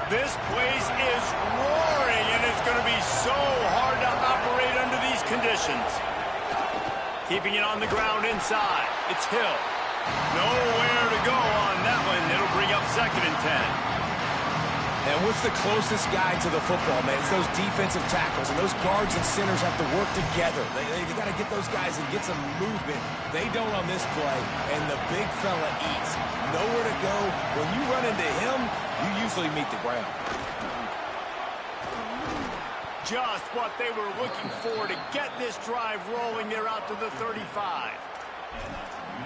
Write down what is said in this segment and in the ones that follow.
This place is roaring, and it's going to be so hard to operate under these conditions. Keeping it on the ground inside. It's Hill. Nowhere to go on that one. It'll bring up 2nd and 10. And what's the closest guy to the football, man? It's those defensive tackles, and those guards and centers have to work together. They got to get those guys and get some movement. They don't on this play, and the big fella eats. Nowhere to go. When you run into him, you usually meet the ground. Just what they were looking for to get this drive rolling. They're out to the 35.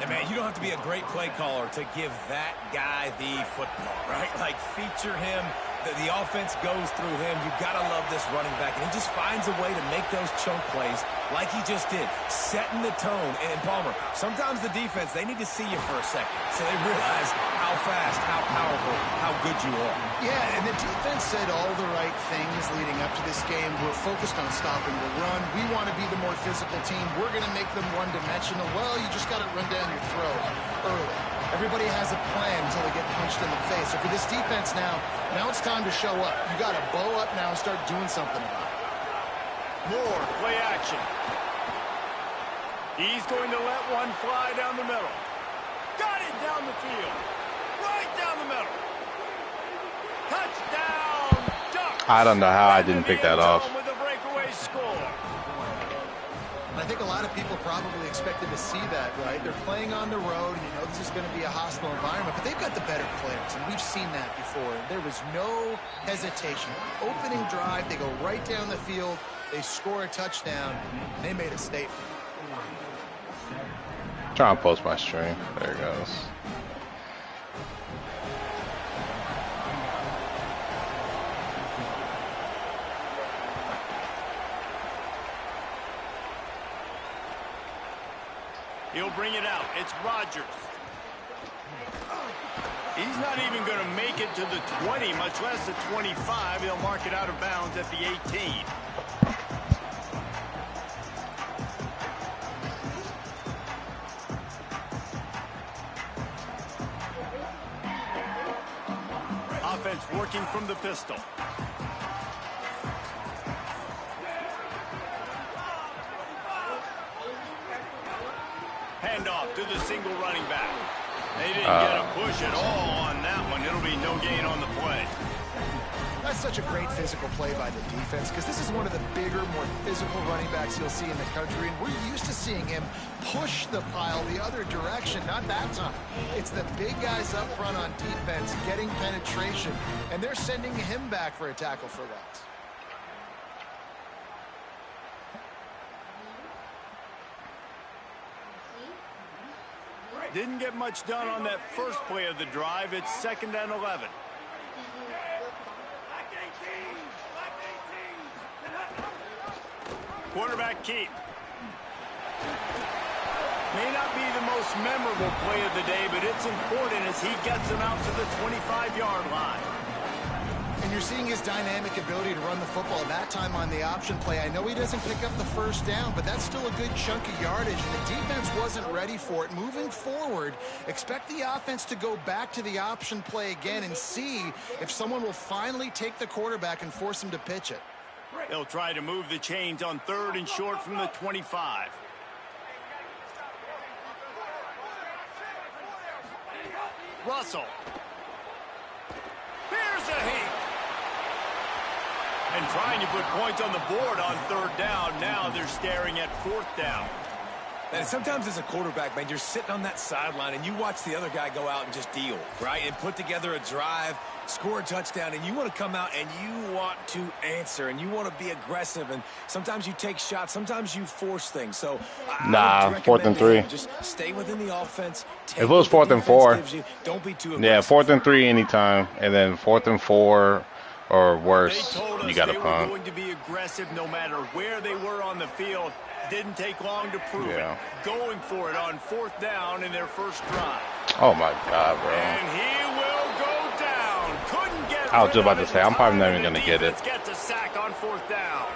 And, man, you don't have to be a great play caller to give that guy the football, right? Like, feature him. The offense goes through him. You've got to love this running back. And he just finds a way to make those chunk plays like he just did, setting the tone. And, Palmer, sometimes the defense, they need to see you for a second so they realize how fast, how powerful, how good you are. Yeah, and the defense said all the right things leading up to this game. We're focused on stopping the run. We want to be the more physical team. We're going to make them one-dimensional. Well, you just got to run down your throat early. Everybody has a plan until they get punched in the face. So for this defense now it's time to show up. You got to bow up now and start doing something about it. More play action. He's going to let one fly down the middle. Got it down the field. Right down the middle. Touchdown, Ducks. I don't know how I didn't pick that off. With a breakaway score. I think a lot of people probably expected to see that, right? They're playing on the road, and you know this is going to be a hostile environment, but they've got the better players, and we've seen that before. There was no hesitation. Opening drive, they go right down the field, they score a touchdown, and they made a statement. Trying to post my stream. There it goes. He'll bring it out. It's Rodgers. He's not even going to make it to the 20, much less the 25. He'll mark it out of bounds at the 18. Offense working from the pistol. Handoff to the single running back. They didn't get a push at all on that one. It'll be no gain on the play. That's such a great physical play by the defense because this is one of the bigger, more physical running backs you'll see in the country, and we're used to seeing him push the pile the other direction. Not that time. It's the big guys up front on defense getting penetration, and they're sending him back for a tackle for loss. Didn't get much done on that first play of the drive. It's 2nd and 11. Quarterback keep. May not be the most memorable play of the day, but it's important as he gets him out to the 25-yard line. And you're seeing his dynamic ability to run the football, that time on the option play. I know he doesn't pick up the first down, but that's still a good chunk of yardage, and the defense wasn't ready for it. Moving forward, expect the offense to go back to the option play again and see if someone will finally take the quarterback and force him to pitch it. They'll try to move the chains on 3rd and short from the 25. Russell. Here's a heap. And trying to put points on the board on 3rd down. Now they're staring at 4th down. And sometimes as a quarterback, man, you're sitting on that sideline and you watch the other guy go out and just deal, right? And put together a drive, score a touchdown, and you want to come out and you want to answer and you want to be aggressive. And sometimes you take shots, sometimes you force things. So nah, 4th and 3. Just stay within the offense. If it was 4th and 4, don't be too aggressive. Yeah, 4th and 3 anytime, and then 4th and 4 or worse, you got to punt. They were going to be aggressive no matter where they were on the field. Didn't take long to prove it. Going for it on 4th down in their first drive. Oh my God, bro! And he will go down. Couldn't get. I was just about to say, I'm probably not even going to get it. Gets a sack on 4th down.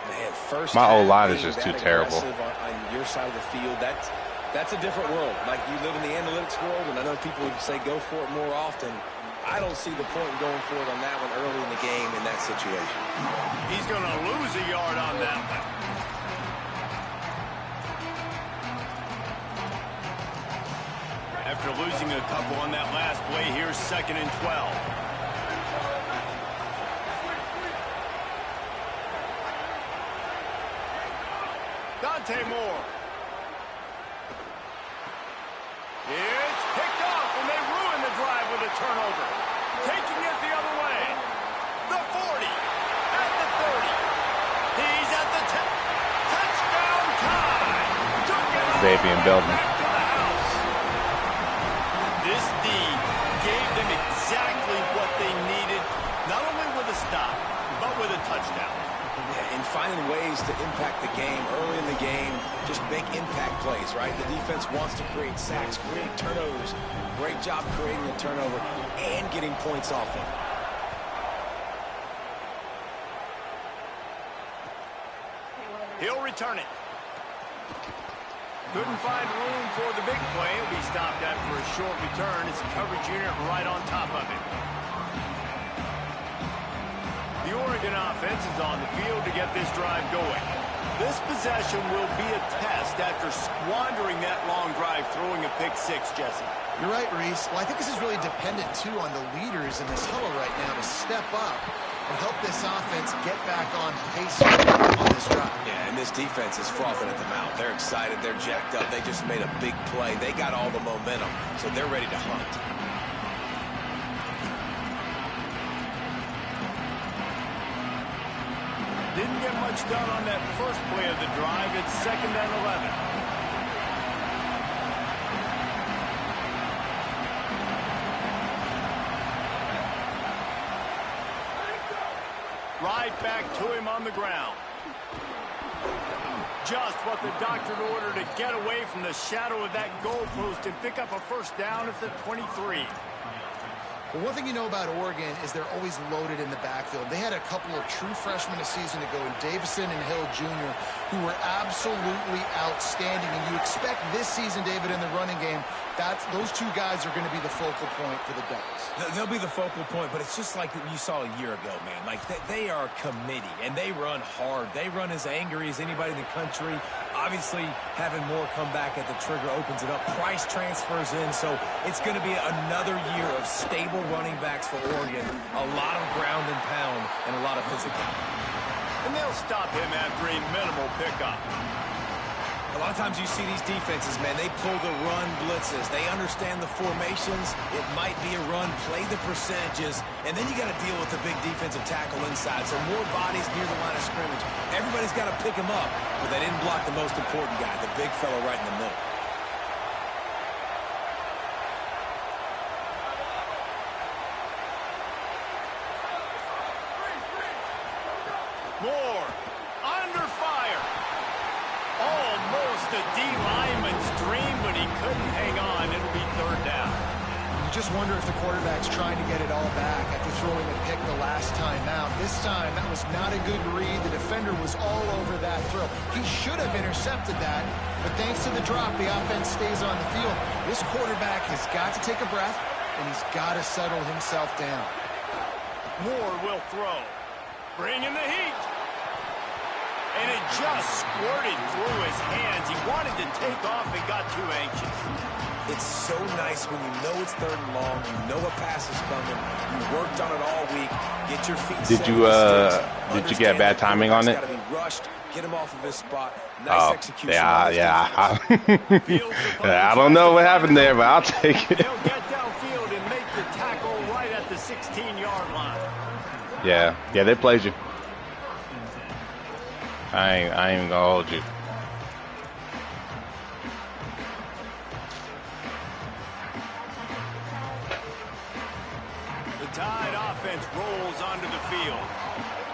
Man, first my O-line is just too terrible. On your side of the field, that's a different world. Like, you live in the analytics world, and I know people would say go for it more often. I don't see the point in going for it on that one early in the game in that situation. He's going to lose a yard on that one. After losing a couple on that last play, here's 2nd and 12. Dante Moore. It's picked off, and they ruin the drive with a turnover. Taking it the other way. The 40. At the 30. He's at the 10. Touchdown time. Took it Xavier building. back to the house. This D gave them exactly what they needed, not only with a stop, but with a touchdown. Yeah, and finding ways to impact the game early in the game, just make impact plays, right? The defense wants to create sacks, create turnovers. Great job creating a turnover and getting points off of it. He'll return it. Couldn't find room for the big play. It'll be stopped after a short return. It's a coverage unit right on top of it. The Oregon offense is on the field to get this drive going. This possession will be a test after squandering that long drive, throwing a pick six, Jesse. You're right, Reese. Well, I think this is really dependent, too, on the leaders in this huddle right now to step up and help this offense get back on pace on this drive. Yeah, and this defense is frothing at the mouth. They're excited. They're jacked up. They just made a big play. They got all the momentum, so they're ready to hunt. Didn't get much done on that first play of the drive. It's 2nd and 11. Right back to him on the ground. Just what the doctor ordered to get away from the shadow of that goalpost and pick up a first down at the 23. Well, one thing you know about Oregon is they're always loaded in the backfield. They had a couple of true freshmen a season ago in Davison and Hill Jr. who were absolutely outstanding. And you expect this season, David, in the running game, those two guys are going to be the focal point for the Ducks. They'll be the focal point, but it's just like you saw a year ago, man. Like, they are a committee, and they run hard. They run as angry as anybody in the country. Obviously, having more come back at the trigger opens it up. Price transfers in, so it's going to be another year of stable running backs for Oregon. A lot of ground and pound and a lot of physicality. And they'll stop him after a minimal pickup. A lot of times you see these defenses, man, they pull the run blitzes. They understand the formations. It might be a run, play the percentages, and then you got to deal with the big defensive tackle inside. So more bodies near the line of scrimmage. Everybody's got to pick him up, but they didn't block the most important guy, the big fellow right in the middle. Moore, under fire. Almost a D lineman's dream, but he couldn't hang on. It'll be 3rd down. You just wonder if the quarterback's trying to get it all back after throwing a pick the last time out. This time, that was not a good read. The defender was all over that throw. He should have intercepted that, but thanks to the drop, the offense stays on the field. This quarterback has got to take a breath, and he's got to settle himself down. Moore will throw. Bring in the heat. And it just squirted through his hands. He wanted to take off and got too anxious. It's so nice when you know it's 3rd and long, you know a pass is coming, you worked on it all week, get your feet set. Did you get bad timing on it? Got to be rushed, get him off of his spot. Nice execution. Yeah. I don't know what happened there, but I'll take it. They'll get downfield and make the tackle right at the 16-yard line. Yeah, they played you. I ain't even gonna hold you. The Tide offense rolls onto the field.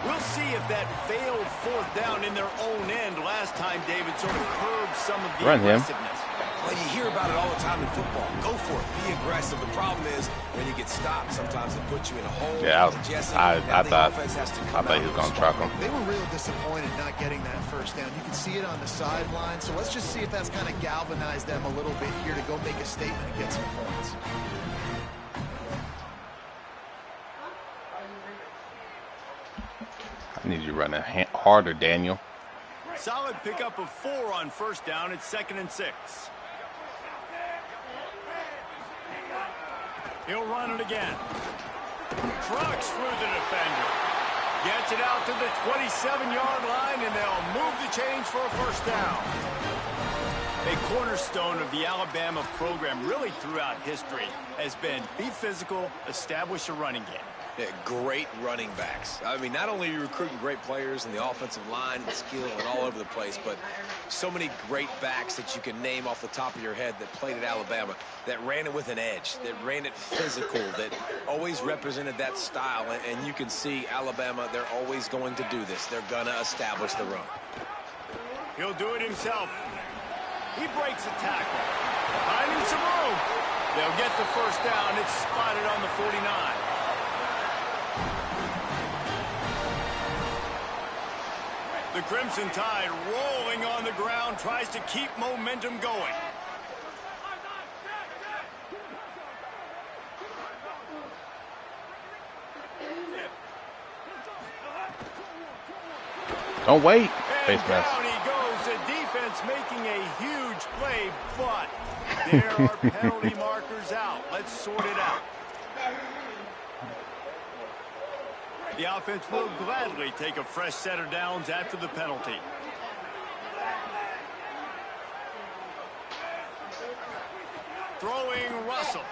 We'll see if that failed 4th down in their own end last time David sort of curbed some of the aggressiveness. Well, you hear about it all the time in football. Go for it. Be aggressive. The problem is when you get stopped, sometimes it puts you in a hole. Yeah, I thought he was going to truck him. They were real disappointed not getting that first down. You can see it on the sideline. So let's just see if that's kind of galvanized them a little bit here to go make a statement and get some points. I need you running harder, Daniel. Solid pickup of 4 on first down. It's 2nd and 6. He'll run it again. Trucks through the defender. Gets it out to the 27-yard line, and they'll move the chains for a first down. A cornerstone of the Alabama program really throughout history has been be physical, establish a running game. Yeah, great running backs. I mean, not only are you recruiting great players in the offensive line and skill and all over the place, but so many great backs that you can name off the top of your head that played at Alabama, that ran it with an edge, that ran it physical, that always represented that style. And you can see Alabama, they're always going to do this. They're going to establish the run. He'll do it himself. He breaks a tackle. Finding some room. They'll get the first down. It's spotted on the 49. The Crimson Tide rolling on the ground, tries to keep momentum going. Don't wait. And down he goes. The defense making a huge play, but there are penalty markers out. Let's sort it out. The offense will gladly take a fresh set of downs after the penalty. Throwing Russell.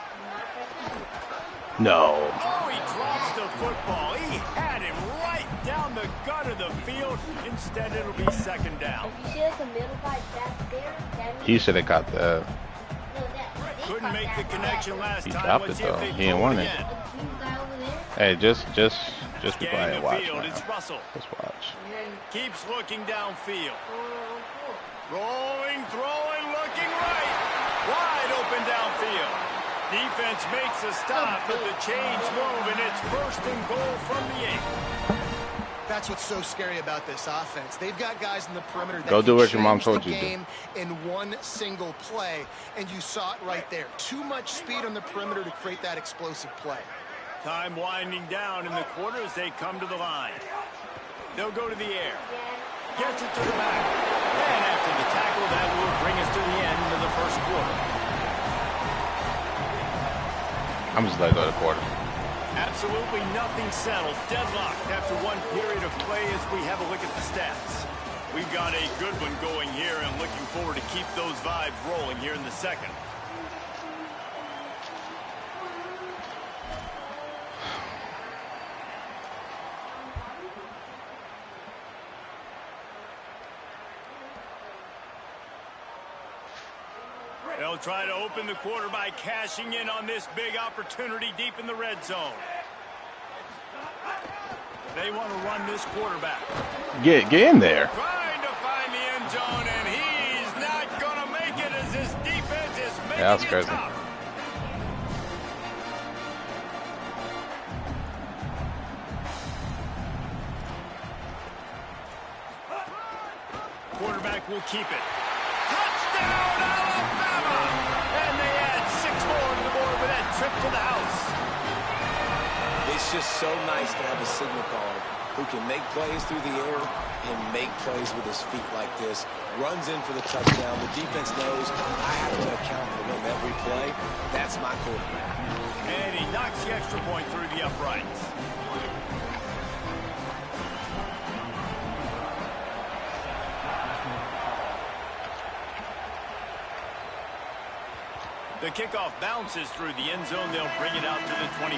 No. Oh, he drops the football. He had him right down the gut of the field. Instead, it'll be 2nd down. He should have got the. Couldn't make the connection last He time. dropped Let's it see if though. they He ain't throw won it it. again. Hey, just be quiet. Watch. Field, Man. it's Russell. Just watch. Keeps looking downfield. Rolling, throwing, looking right. Wide open downfield. Defense makes a stop, but the chains move, and it's 1st and goal from the 8. That's what's so scary about this offense. They've got guys in the perimeter that Go can do what your mom change told the you to do. game in one single play, and you saw it right there. Too much speed on the perimeter to create that explosive play. Time winding down in the quarter as they come to the line. They'll go to the air. Gets it to the back. And after the tackle, that will bring us to the end of the first quarter. I'm just letting go of the quarter. Absolutely nothing settled. Deadlocked after one period of play as we have a look at the stats. We've got a good one going here and looking forward to keep those vibes rolling here in the second. They'll try to open the quarter by cashing in on this big opportunity deep in the red zone. They want to run this quarterback. Get in there. Trying to find the end zone, and he's not going to make it as his defense is making Yeah, that's it crazy. tough. Quarterback will keep it. Touchdown, Alabama! And they add 6 more to the board with that trip to the house. It's just so nice to have a signal caller who can make plays through the air and make plays with his feet like this. Runs in for the touchdown. The defense knows I have to account for him every play. That's my quarterback. And he knocks the extra point through the uprights. The kickoff bounces through the end zone. They'll bring it out to the 25.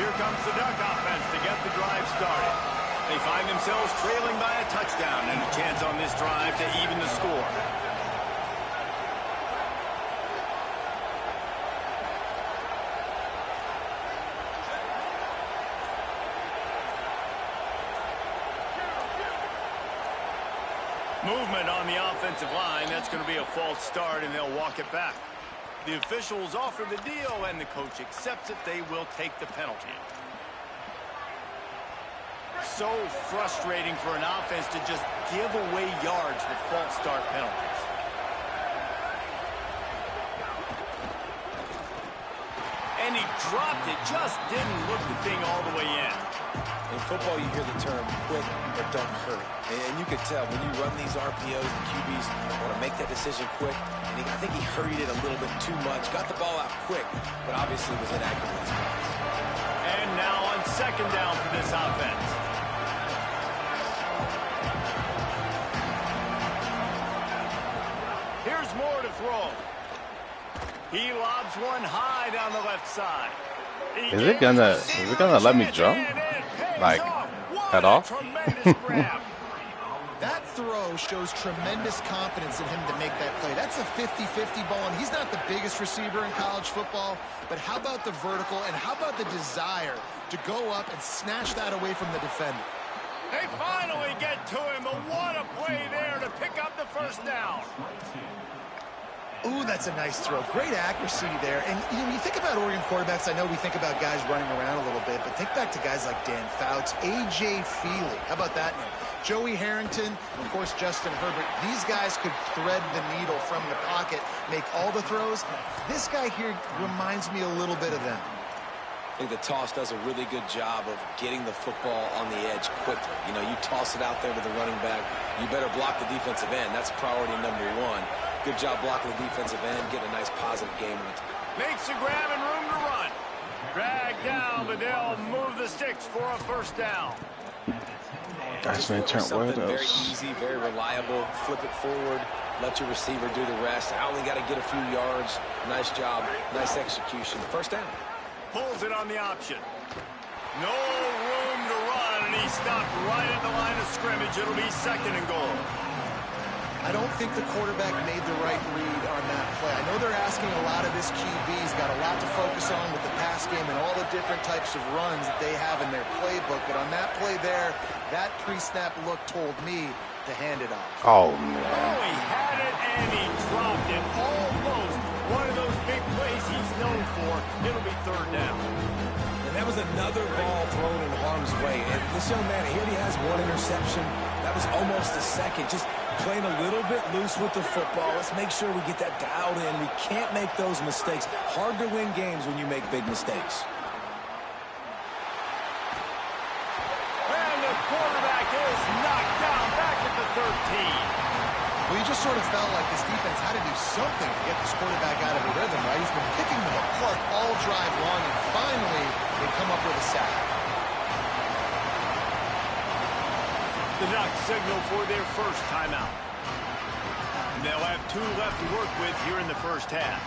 Here comes the Duck offense to get the drive started. They find themselves trailing by a touchdown and a chance on this drive to even the score. Movement on the offensive line. That's going to be a false start, and they'll walk it back. The officials offer the deal, and the coach accepts it. They will take the penalty. So frustrating for an offense to just give away yards with false start penalties. And And he dropped it. Just didn't look the thing all the way in. In football, you hear the term quick but don't hurry. And you can tell when you run these RPOs, the QBs want to make that decision quick. And I think he hurried it a little bit too much. Got the ball out quick, but obviously was inaccurate with his calls. And now on second down for this offense. Here's more to throw. He lobs one high down the left side. Is it gonna let me jump? Like, head off? That throw shows tremendous confidence in him to make that play. That's a 50-50 ball, and he's not the biggest receiver in college football, but how about the vertical, and how about the desire to go up and snatch that away from the defender? They finally get to him, but what a play there to pick up the first down. Ooh, that's a nice throw. Great accuracy there. And you think about Oregon quarterbacks, I know we think about guys running around a little bit, but think back to guys like Dan Fouts, A.J. Feely. How about that name? Joey Harrington, of course, Justin Herbert. These guys could thread the needle from the pocket, make all the throws. This guy here reminds me a little bit of them. I think the toss does a really good job of getting the football on the edge quickly. You know, you toss it out there to the running back, you better block the defensive end. That's priority number one. Good job blocking the defensive end, getting a nice positive game with it. Makes a grab and room to run. Drag down, but they'll move the sticks for a first down. That's been turned something very easy, very reliable. Flip it forward, let your receiver do the rest. I only got to get a few yards. Nice job, nice execution. First down. Pulls it on the option. No room to run, and he stopped right at the line of scrimmage. It'll be second and goal. I don't think the quarterback made the right read on that play. I know they're asking a lot of this QB. He's got a lot to focus on with the pass game and all the different types of runs that they have in their playbook. But on that play there, that pre-snap look told me to hand it off. Oh, Oh, he had it and he dropped it. Almost one of those big plays he's known for. It'll be third down. And that was another ball thrown in harm's way. And this young man, here he has one interception. That was almost a second. Just playing a little bit loose with the football. Let's make sure we get that dialed in. We can't make those mistakes. Hard to win games when you make big mistakes. And the quarterback is knocked down back at the 13. Well, you just sort of felt like this defense had to do something to get this quarterback out of a rhythm, right? He's been picking them apart all drive long, and finally they come up with a sack. The knock signal for their first timeout. And they'll have 2 left to work with here in the first half.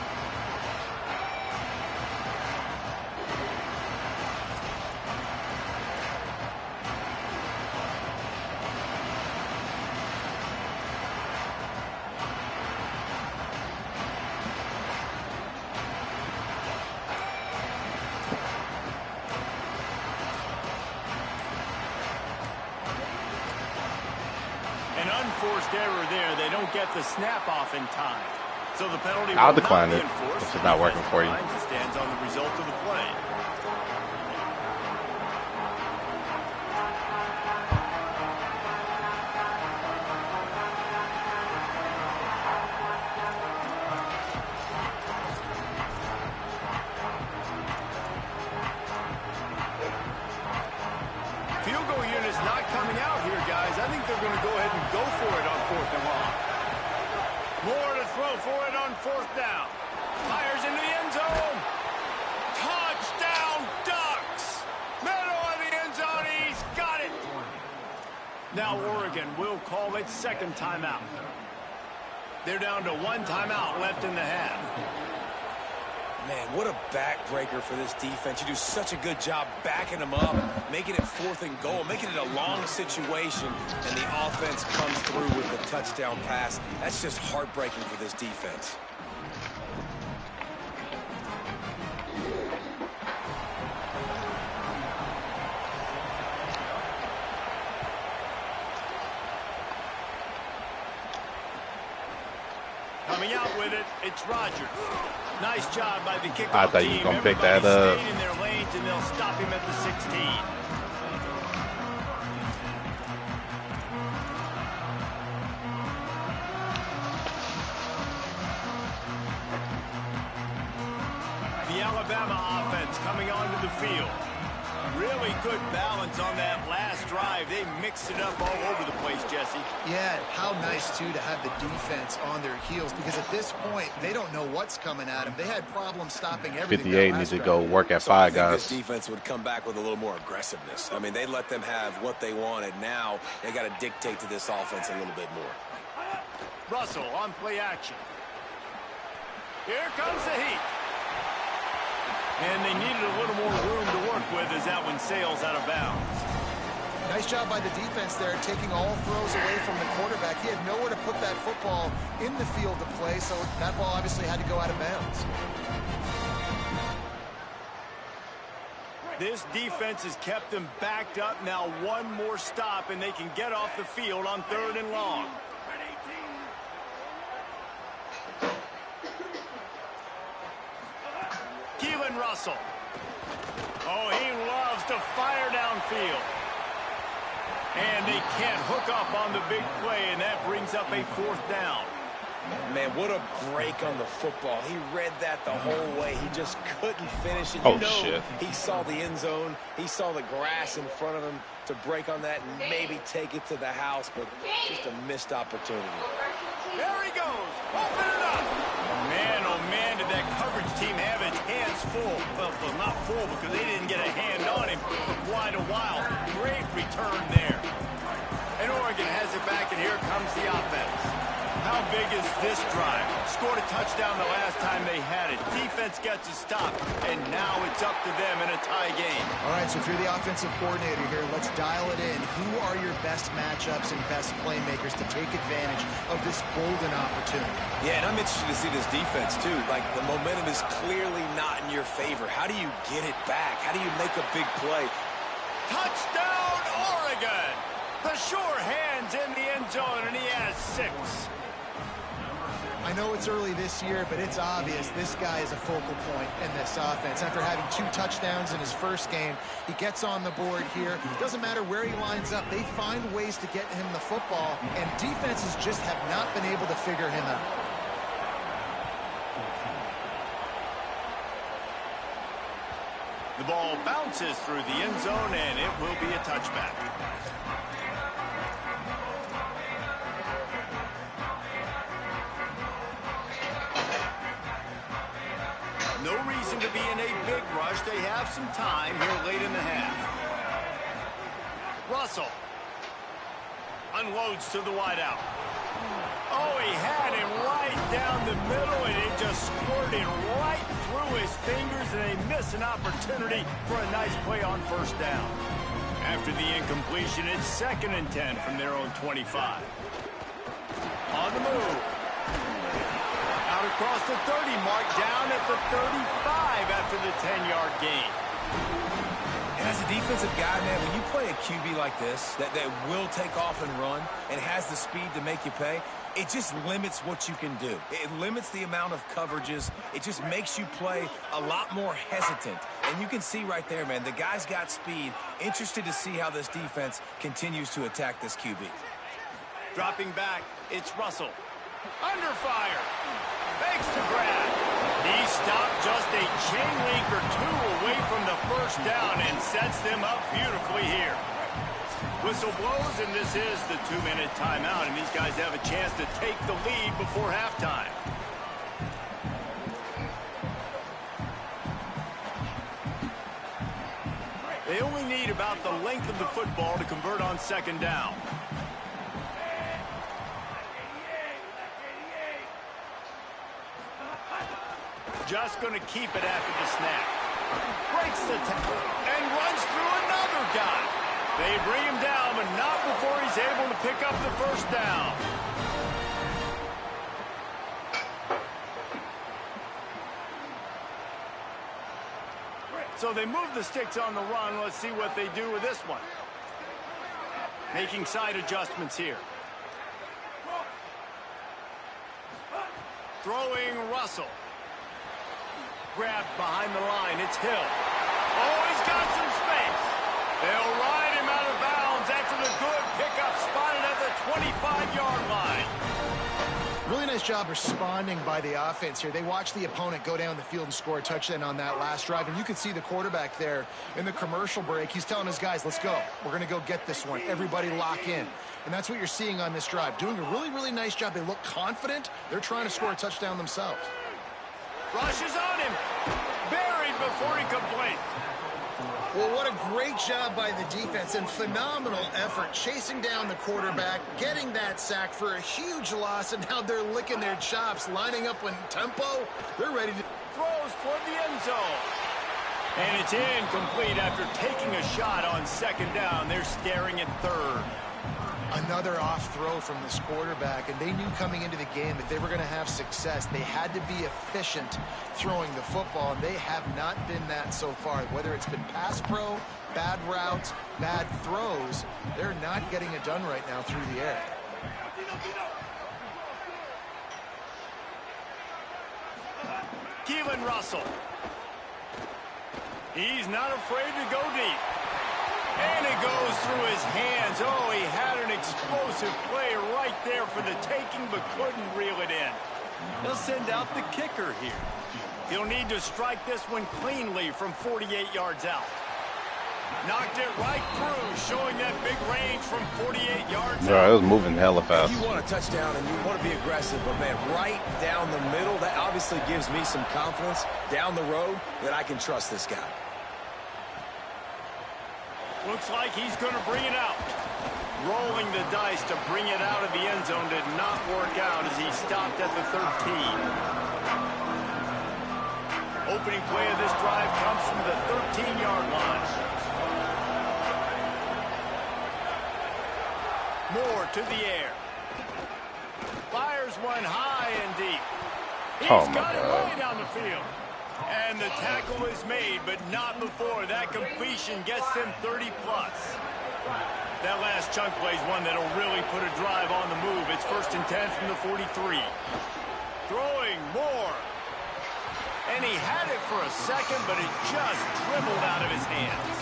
Unforced error there. They don't get the snap off in time. So the penalty I'll will decline not it be enforced. if it's not working for you. Stands on the result of the play. Field goal unit's not coming out here, guys. I think they're going to go ahead and go for it on 4th and long. More to throw for it on 4th down. Fires into the end zone. Touchdown, Ducks. Middle of the end zone. He's got it. Now Oregon will call its second timeout. They're down to 1 timeout left in the half. Man, what a backbreaker for this defense. You do such a good job backing them up, making it 4th and goal, making it a long situation, and the offense comes through with the touchdown pass. That's just heartbreaking for this defense. Coming out with it, it's Rodgers. Nice job by the kickoff I thought you team. were gonna pick that Everybody up. stayed in their lanes, and they'll stop him at the 16. The Alabama offense coming onto the field. Really good balance on that last drive. They mixed it up all over the place, Jesse. Yeah, how nice, too, to have the defense on their heels, because at this point, they don't know what's coming at them. They had problems stopping everything. 58 needs to go work at So I five, think guys. this defense would come back with a little more aggressiveness. I mean, they let them have what they wanted. Now they got to dictate to this offense a little bit more. Russell on play action. Here comes the heat. And they needed a little more room to work with as that one sails out of bounds. Nice job by the defense there, taking all throws away from the quarterback. He had nowhere to put that football in the field to play, so that ball obviously had to go out of bounds. This defense has kept them backed up. Now one more stop, and they can get off the field on 3rd and long. Russell. Oh, he loves to fire downfield. And they can't hook up on the big play, and that brings up a 4th down. Man, what a break on the football. He read that the whole way. He just couldn't finish it. Oh, shit. He saw the end zone. He saw the grass in front of him to break on that and maybe take it to the house, but just a missed opportunity. There he goes. Open it up. Man, oh, man, did that coverage team have its hands full. Well, not full because they didn't get a hand on him for quite a while. Great return there. And Oregon has it back, and here comes the offense. How big is this drive? Scored a touchdown the last time they had it. Defense gets a stop, and now it's up to them in a tie game. All right, so if you're the offensive coordinator here, let's dial it in. Who are your best matchups and best playmakers to take advantage of this golden opportunity? Yeah, and I'm interested to see this defense, too. Like, the momentum is clearly not in your favor. How do you get it back? How do you make a big play? Touchdown, Oregon! The sure hands in the end zone, and he has 6. I know it's early this year, but it's obvious this guy is a focal point in this offense. After having 2 touchdowns in his first game, he gets on the board here. Doesn't matter where he lines up. They find ways to get him the football, and defenses just have not been able to figure him out. The ball bounces through the end zone, and it will be a touchback. No reason to be in a big rush. They have some time here late in the half. Russell unloads to the wideout. Oh, he had him right down the middle, and it just squirted right through his fingers, and they miss an opportunity for a nice play on 1st down. After the incompletion, it's 2nd and 10 from their own 25. On the move. Out across the 30 mark, down at the 35 after the 10-yard gain. And as a defensive guy, man, when you play a QB like this that will take off and run and has the speed to make you pay, it just limits what you can do. It limits the amount of coverages. It just makes you play a lot more hesitant. And you can see right there, man, the guy's got speed. Interested to see how this defense continues to attack this QB. Dropping back, it's Russell. Under fire. Makes the grab. He stopped just a chain link or 2 away from the 1st down and sets them up beautifully here. Whistle blows, and this is the 2-minute timeout, and these guys have a chance to take the lead before halftime. They only need about the length of the football to convert on 2nd down. Just going to keep it after the snap. Breaks the tackle and runs through another guy. They bring him down, but not before he's able to pick up the 1st down. So they move the sticks on the run. Let's see what they do with this one. Making side adjustments here. Throwing Russell. Grabbed behind the line. It's Hill. Oh, he's got some space. They'll ride him out of bounds after the good pickup spotted at the 25-yard line. Really nice job responding by the offense here. They watched the opponent go down the field and score a touchdown on that last drive. And you could see the quarterback there in the commercial break. He's telling his guys, let's go. We're going to go get this one. Everybody lock in. And that's what you're seeing on this drive. Doing a really, really nice job. They look confident. They're trying to score a touchdown themselves. Rushes on him. Buried before he could blink. Well, what a great job by the defense and phenomenal effort chasing down the quarterback, getting that sack for a huge loss, and now they're licking their chops, lining up in tempo. They're ready to... Throws toward the end zone. And it's incomplete after taking a shot on second down. They're staring at third. Another off throw from this quarterback, and they knew coming into the game that they were going to have success. They had to be efficient throwing the football, and they have not been that so far. Whether it's been pass pro, bad routes, bad throws, they're not getting it done right now through the air. Keelan Russell. He's not afraid to go deep. And it goes through his hands. Oh, he had an explosive play right there for the taking, but couldn't reel it in. He'll send out the kicker here. He'll need to strike this one cleanly from 48 yards out. Knocked it right through, showing that big range from 48 yards out. Yeah, it was moving hella fast. You want a touchdown and you want to be aggressive, but man, right down the middle, that obviously gives me some confidence down the road that I can trust this guy. Looks like he's going to bring it out. Rolling the dice to bring it out of the end zone did not work out as he stopped at the 13. Opening play of this drive comes from the 13-yard line. Moore to the air. Fires one high and deep. He's got it way down the field. And the tackle is made, but not before that completion gets them 30-plus. That last chunk play is one that'll really put a drive on the move. It's 1st and 10 from the 43. Throwing Moore. And he had it for a second, but it just dribbled out of his hands.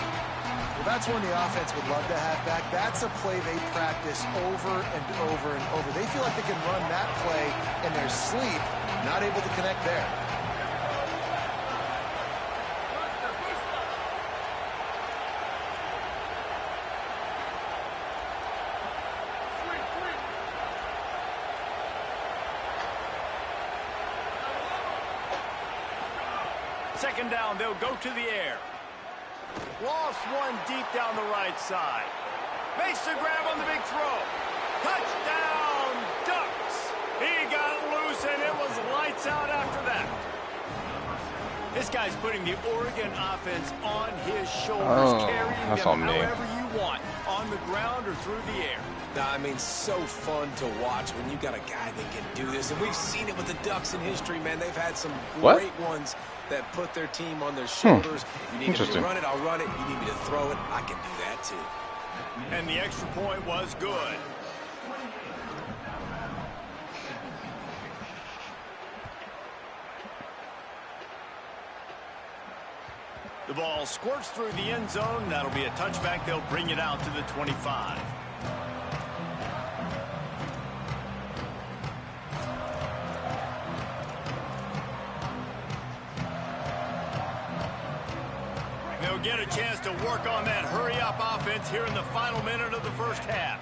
Well, that's one the offense would love to have back. That's a play they practice over and over and over. They feel like they can run that play in their sleep, not able to connect there. Second down, they'll go to the air. Lost one deep down the right side. Makes the grab on the big throw. Touchdown, Ducks. He got loose, and it was lights out after that. This guy's putting the Oregon offense on his shoulders, carrying them however you want, on the ground or through the air. I mean, so fun to watch when you got a guy that can do this. And we've seen it with the Ducks in history, man. They've had some great ones that put their team on their shoulders. You need me to run it, I'll run it. You need me to throw it, I can do that too. And the extra point was good. The ball squirts through the end zone. That'll be a touchback. They'll bring it out to the 25. They'll get a chance to work on that hurry-up offense here in the final minute of the first half.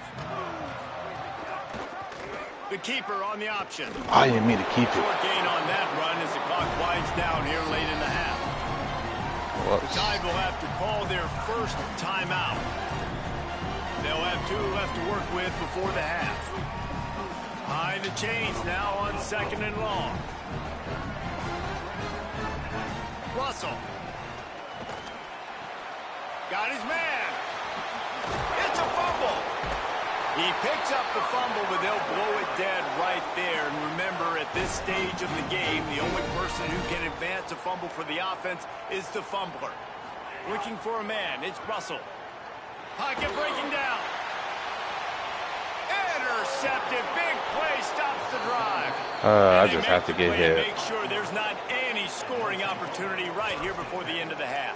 The keeper on the option. I didn't mean to keep it. Short gain on that run as the clock winds down here late in the half. Whoops. The Tide will have to call their first timeout. They'll have 2 left to work with before the half. Behind the chains now on 2nd and long. Russell. Got his man. It's a fumble. He picks up the fumble, but they'll blow it dead right there. And remember, at this stage of the game, the only person who can advance a fumble for the offense is the fumbler. Looking for a man. It's Russell. Pocket breaking down. Intercepted. Big play stops the drive. I just have to get hit. Make ssure there's not any scoring opportunity right here before the end of the half.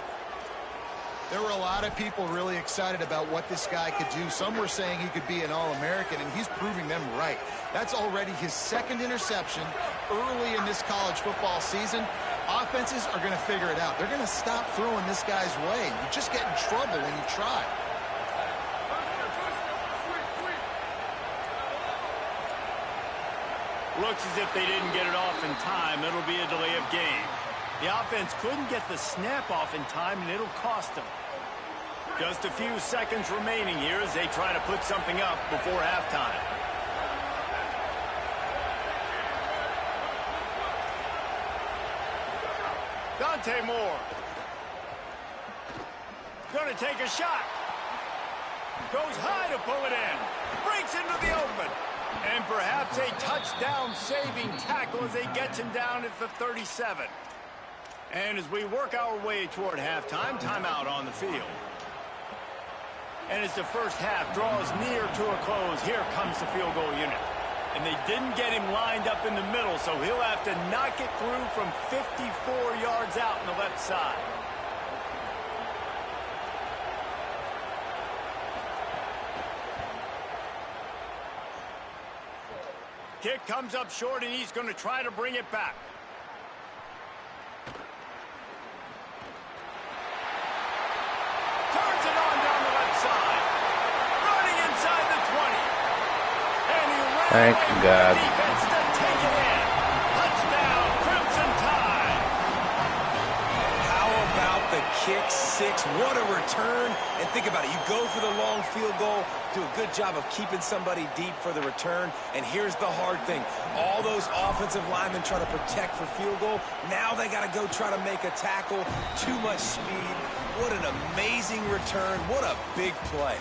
There were a lot of people really excited about what this guy could do. Some were saying he could be an All-American, and he's proving them right. That's already his second interception early in this college football season. Offenses are going to figure it out. They're going to stop throwing this guy's way. You just get in trouble when you try. Looks as if they didn't get it off in time. It'll be a delay of game. The offense couldn't get the snap off in time, and it'll cost them. Just a few seconds remaining here as they try to put something up before halftime. Dante Moore. Gonna take a shot. Goes high to pull it in. Breaks into the open. And perhaps a touchdown-saving tackle as they get him down at the 37. And as we work our way toward halftime, timeout on the field. And as the first half draws near to a close, here comes the field goal unit. And they didn't get him lined up in the middle, so he'll have to knock it through from 54 yards out on the left side. Kick comes up short, and he's going to try to bring it back. Turns it on down the left side. Running inside the 20. And he ran Thank away from God. the defense to take it in. Touchdown, Crimson Tide. How about the kick six? What a return. And think about it. You go for the long field goal, do a good job of keeping somebody deep for the return. And here's the hard thing. All those offensive linemen try to protect for field goal. Now they got to go try to make a tackle. Too much speed. What an amazing return. What a big play.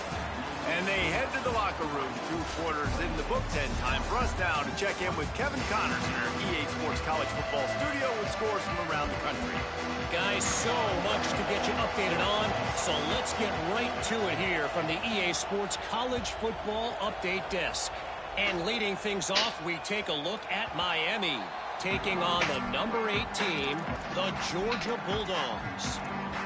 And they head to the locker room. 2 quarters in the books, and time for us now to check in with Kevin Connors in our EA Sports College Football studio with scores from around the country. Guys, so much to get you updated on, so let's get right to it here from the EA Sports College Football Update Desk. And leading things off, we take a look at Miami, taking on the number 8 team, the Georgia Bulldogs.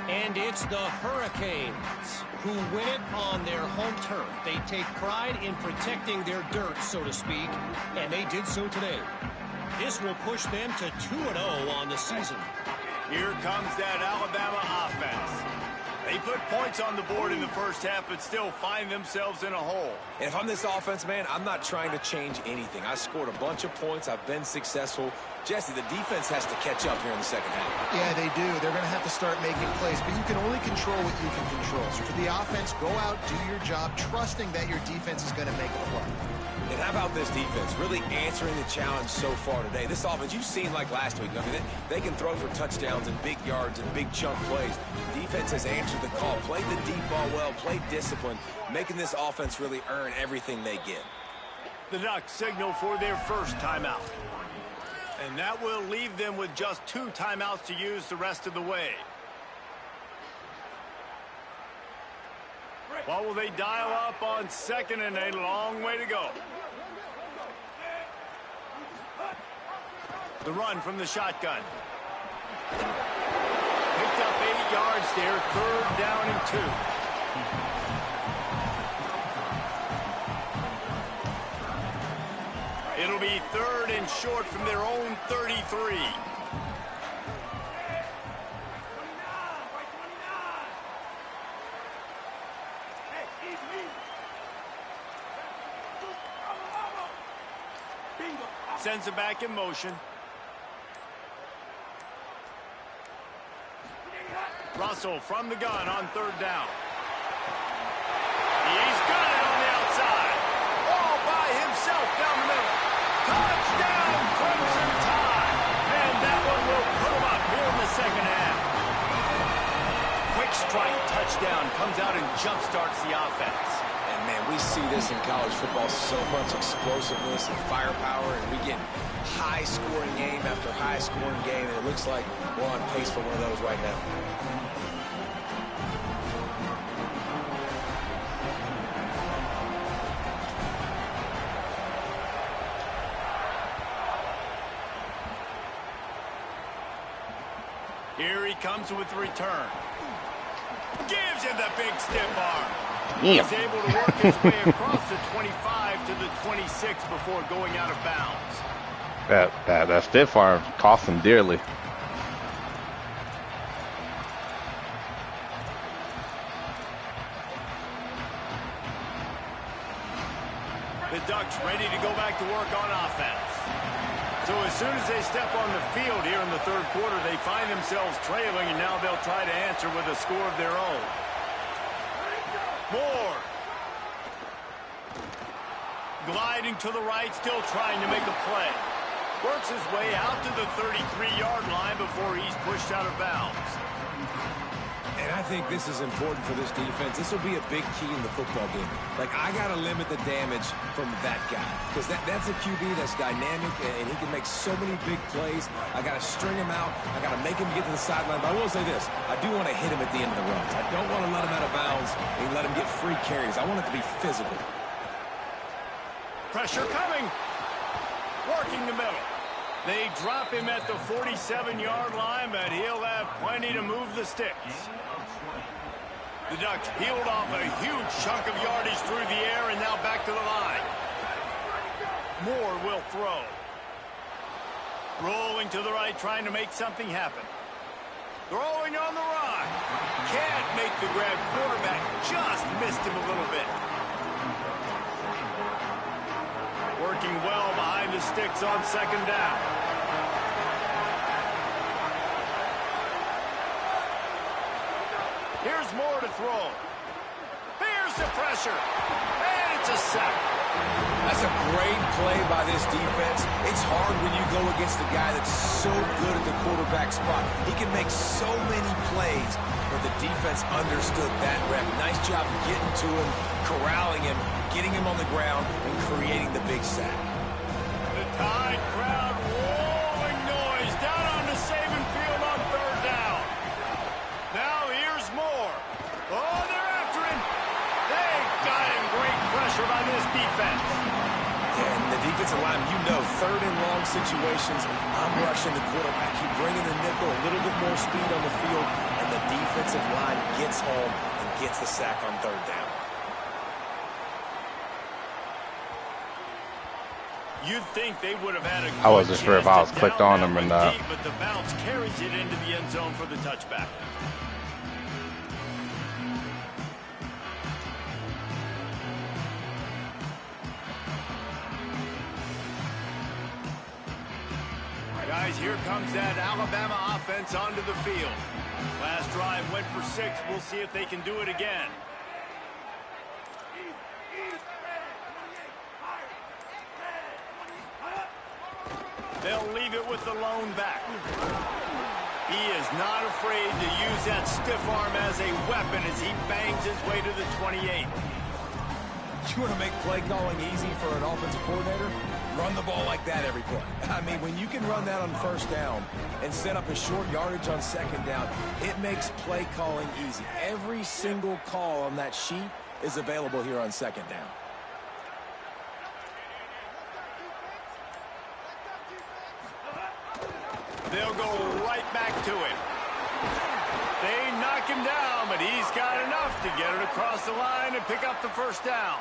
And it's the Hurricanes who win it on their home turf. They take pride in protecting their dirt, so to speak, and they did so today. This will push them to 2-0 on the season. Here comes that Alabama offense. They put points on the board in the first half, but still find themselves in a hole. And if I'm this offense, man, I'm not trying to change anything. I scored a bunch of points. I've been successful. Jesse, the defense has to catch up here in the second half. Yeah, they do. They're going to have to start making plays, but you can only control what you can control. So for the offense, go out, do your job, trusting that your defense is going to make a play. And how about this defense really answering the challenge so far today? This offense, you've seen like last week. I mean, they can throw for touchdowns and big yards and big chunk plays. Defense has answered the call, played the deep ball well, played discipline, making this offense really earn everything they get. The Ducks signal for their first timeout. And that will leave them with just 2 timeouts to use the rest of the way. What will they dial up on second, and a long way to go? The run from the shotgun. Picked up 8 yards there, 3rd down and 2. It'll be 3rd and short from their own 33. Sends it back in motion. Russell from the gun on 3rd down. He's got it on the outside. All by himself down the middle. Touchdown, Crimson Tide. And that one will put him up here in the second half. Quick strike touchdown comes out and jump-starts the offense. And, man, we see this in college football, so much explosiveness and firepower, and we get high-scoring game after high-scoring game, and it looks like we're on pace for one of those right now. Here he comes with the return. Gives him the big stiff arm. Yeah. He's able to work his way across the 25 to the 26 before going out of bounds. That stiff arm cost him dearly. The Ducks ready to go back to work on offense. So as soon as they step on the field here in the third quarter, they find themselves trailing, and now they'll try to answer with a score of their own. Moore. Gliding to the right, still trying to make a play. Works his way out to the 33-yard line before he's pushed out of bounds. And I think this is important for this defense. This will be a big key in the football game. Like, I got to limit the damage from that guy. Because that's a QB that's dynamic, and he can make so many big plays. I got to string him out. I got to make him get to the sideline. But I will say this. I do want to hit him at the end of the runs. I don't want to let him out of bounds and let him get free carries. I want it to be physical. Pressure coming. Working the middle. They drop him at the 47-yard line, but he'll have plenty to move the sticks. The Ducks peeled off a huge chunk of yardage through the air and now back to the line. Moore will throw. Rolling to the right, trying to make something happen. Throwing on the run. Can't make the grab. Quarterback just missed him a little bit. Working well behind the sticks on second down. Here's Moore to throw. Here's the pressure. And it's a sack. That's a great play by this defense. It's hard when you go against a guy that's so good at the quarterback spot. He can make so many plays, but the defense understood that rep. Nice job getting to him, corralling him, getting him on the ground, and creating the big sack. The Tide crowd rolling noise down on the Saban field on third down. Now here's Moore. Oh, they're after him. They got him. Great pressure by this defense. And the defensive line, you know, third and long situations, I'm rushing the quarterback. He's bringing the nickel, a little bit more speed on the field, and the defensive line gets home and gets the sack on third down. You'd think they would have had a good I wasn't sure if I was chance to clicked down on that them or one not. deep, but the bounce carries it into the end zone for the touchback. Guys, here comes that Alabama offense onto the field. Last drive went for 6. We'll see if they can do it again. They'll leave it with the lone back. He is not afraid to use that stiff arm as a weapon as he bangs his way to the 28. You want to make play calling easy for an offensive coordinator? Run the ball like that every play. I mean, when you can run that on first down and set up a short yardage on second down, it makes play calling easy. Every single call on that sheet is available here on second down. They'll go right back to him. They knock him down, but he's got enough to get it across the line and pick up the first down.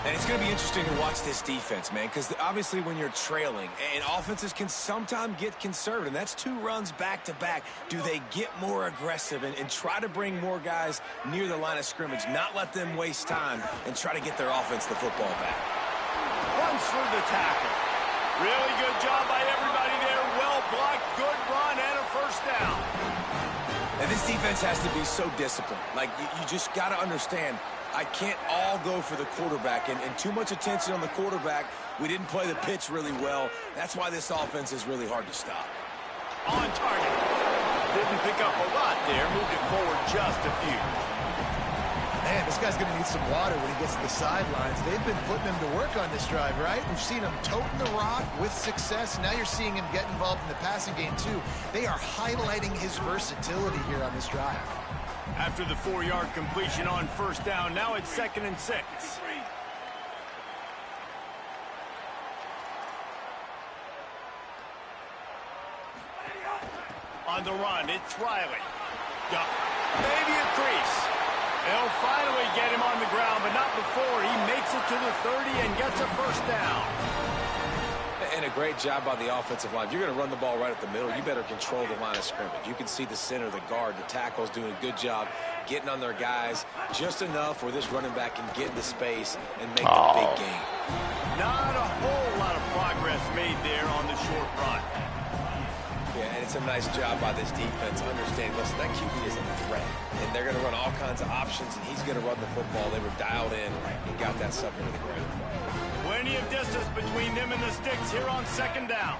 And it's going to be interesting to watch this defense, man, because obviously when you're trailing, and offenses can sometimes get conservative, and that's 2 runs back-to-back. Do they get more aggressive and try to bring more guys near the line of scrimmage, not let them waste time, and try to get their offense the football back? Runs through the tackle. Really good job by everybody there. Well blocked, good run, and a first down. And this defense has to be so disciplined. Like, you just got to understand, I can't all go for the quarterback, and too much attention on the quarterback. We didn't play the pitch really well. That's why this offense is really hard to stop. On target. Didn't pick up a lot there. Moved it forward just a few. Man, this guy's going to need some water when he gets to the sidelines. They've been putting him to work on this drive, right? We've seen him toting the rock with success. Now you're seeing him get involved in the passing game, too. They are highlighting his versatility here on this drive. After the 4-yard completion on first down, now it's 2nd and 6. On the run, it's Riley. Maybe a crease. They'll finally get him on the ground, but not before he makes it to the 30 and gets a first down. And a great job by the offensive line. If you're going to run the ball right at the middle, you better control the line of scrimmage. You can see the center, the guard, the tackles doing a good job getting on their guys just enough where this running back can get into space and make a big gain. Not a whole lot of progress made there on the short run. Yeah, and it's a nice job by this defense understanding, listen, that QB is a threat, and they're going to run all kinds of options, and he's going to run the football. They were dialed in and got that sucker to the ground. Plenty of distance between them and the sticks here on second down.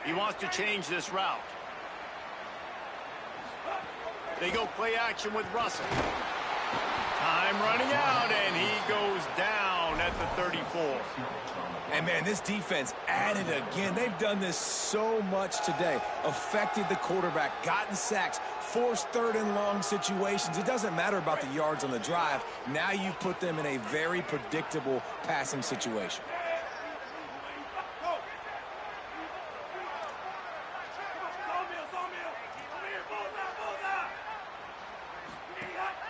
He wants to change this route. They go play action with Russell. Time running out, and he goes down at the 34. And, man, this defense added again. They've done this so much today. Affected the quarterback, gotten sacks, forced third and long situations. It doesn't matter about the yards on the drive. Now you put them in a very predictable passing situation.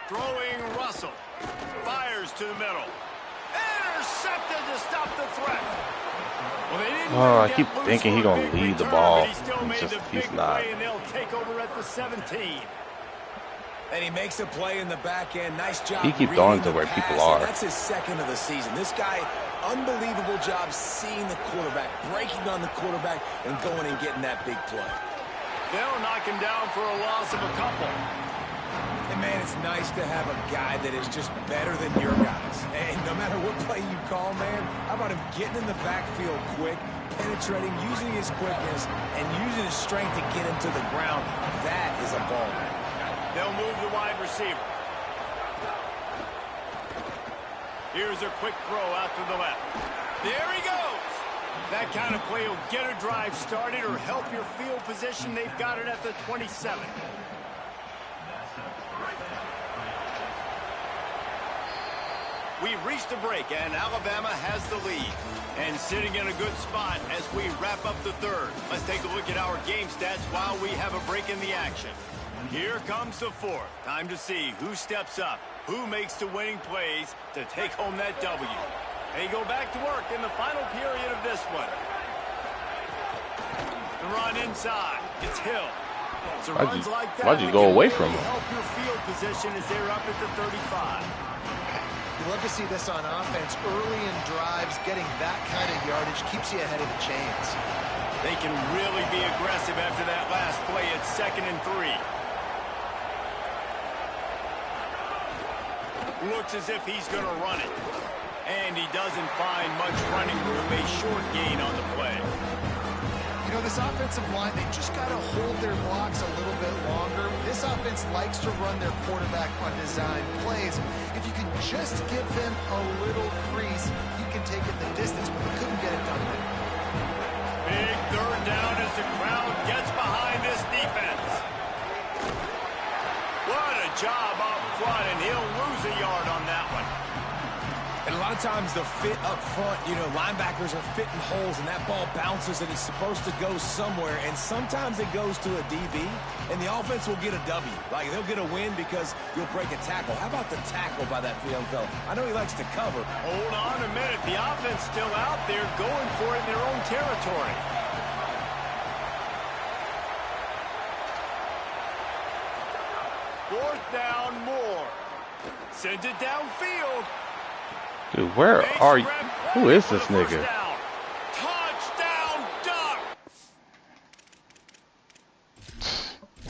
Throwing Russell. Fires to the middle. Intercepted to stop the threat. Well, they didn't I keep thinking he's going to lead the ball. He's not. And they'll take over at the 17. And he makes a play in the back end. Nice job. He keeps throwing to where people are. That's his second of the season. This guy, unbelievable job seeing the quarterback, breaking on the quarterback, and going and getting that big play. They'll knock him down for a loss of a couple. And, man, it's nice to have a guy that is just better than your guys. And no matter what play you call, man, how about him getting in the backfield quick, penetrating, using his quickness, and using his strength to get him to the ground. That is a ball. They'll move the wide receiver. Here's a quick throw out to the left. There he goes. That kind of play will get a drive started or help your field position. They've got it at the 27. We've reached a break, and Alabama has the lead. And sitting in a good spot as we wrap up the third. Let's take a look at our game stats while we have a break in the action. Here comes the fourth. Time to see who steps up, who makes the winning plays to take home that W. They go back to work in the final period of this one. The run inside. It's Hill. So runs like that, why'd you go away from him? Help your field position as they're up at the 35. You love to see this on offense. Early in drives, getting that kind of yardage keeps you ahead of the chains. They can really be aggressive after that last play at 2nd and 3. Looks as if he's going to run it. And he doesn't find much running room. A short gain on the play. You know, this offensive line, they just got to hold their blocks a little bit longer. This offense likes to run their quarterback on design plays. If you can just give them a little crease, you can take it the distance, but they couldn't get it done there. Big third down as the crowd gets behind this defense. What a job up front, and he'll lose a yard on that one. And a lot of times the fit up front, you know, linebackers are fitting holes and that ball bounces and it's supposed to go somewhere. And sometimes it goes to a DB and the offense will get a W. Like they'll get a win because you'll break a tackle. How about the tackle by that young fella? I know he likes to cover. Hold on a minute. The offense still out there going for it in their own territory. Fourth down, Moore. Sends it downfield. Dude, where are you? Who is this nigga? Touchdown, Duck!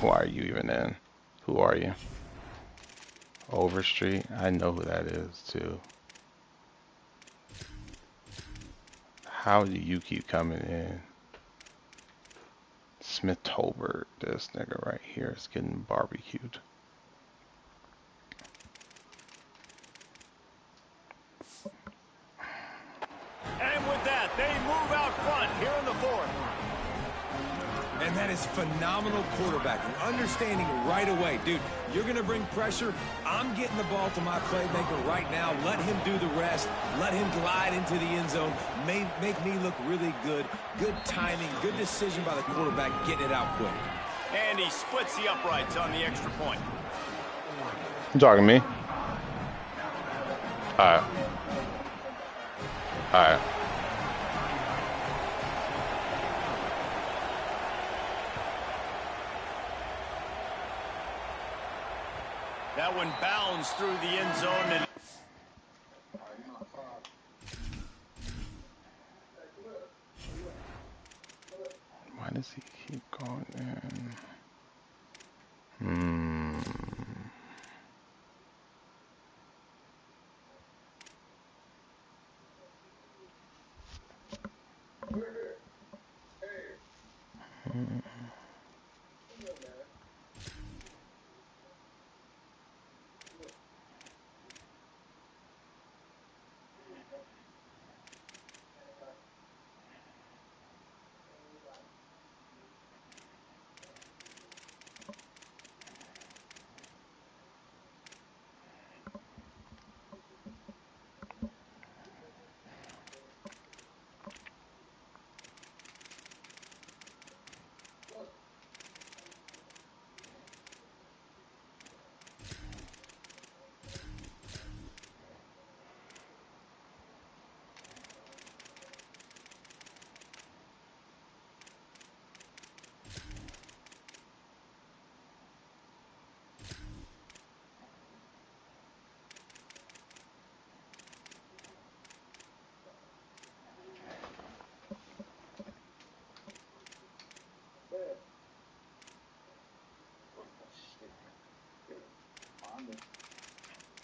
Why are you even in? Who are you? Overstreet? I know who that is, too. How do you keep coming in? Smith Tolbert, this nigga right here is getting barbecued. And with that, they move out front here in the fourth. And that is phenomenal quarterbacking, understanding right away. Dude, you're going to bring pressure. I'm getting the ball to my playmaker right now. Let him do the rest. Let him glide into the end zone. Make me look really good. Good timing, good decision by the quarterback, getting it out quick. And he splits the uprights on the extra point. You talking to me? All right. All right. That one bounds through the end zone. And why does he keep going in?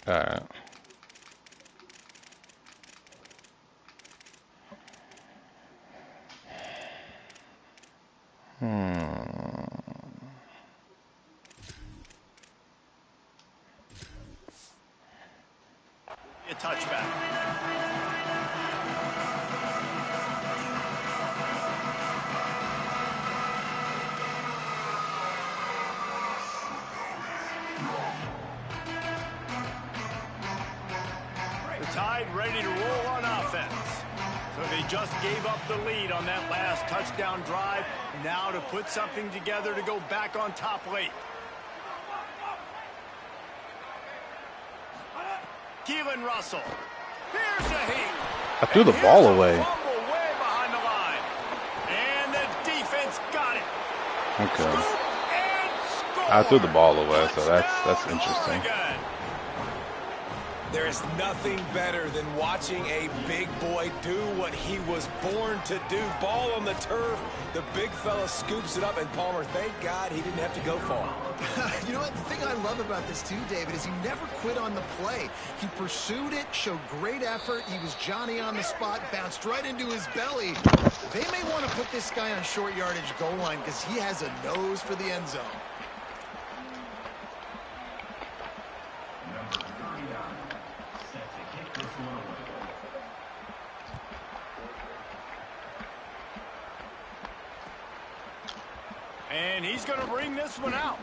All right. a touchback. Tide ready to roll on offense. So they just gave up the lead on that last touchdown drive. Now to put something together to go back on top late. Keelan Russell. Here's a heat. I threw the ball away. Way behind the line. And the defense got it. Okay. Scoop and score. I threw the ball away, so that's interesting. Oregon. There is nothing better than watching a big boy do what he was born to do. Ball on the turf, the big fella scoops it up, and Palmer, thank God he didn't have to go far. You know what? The thing I love about this too, David, is he never quit on the play. He pursued it, showed great effort. He was Johnny on the spot, bounced right into his belly. They may want to put this guy on short yardage goal line because he has a nose for the end zone. And he's going to bring this one out.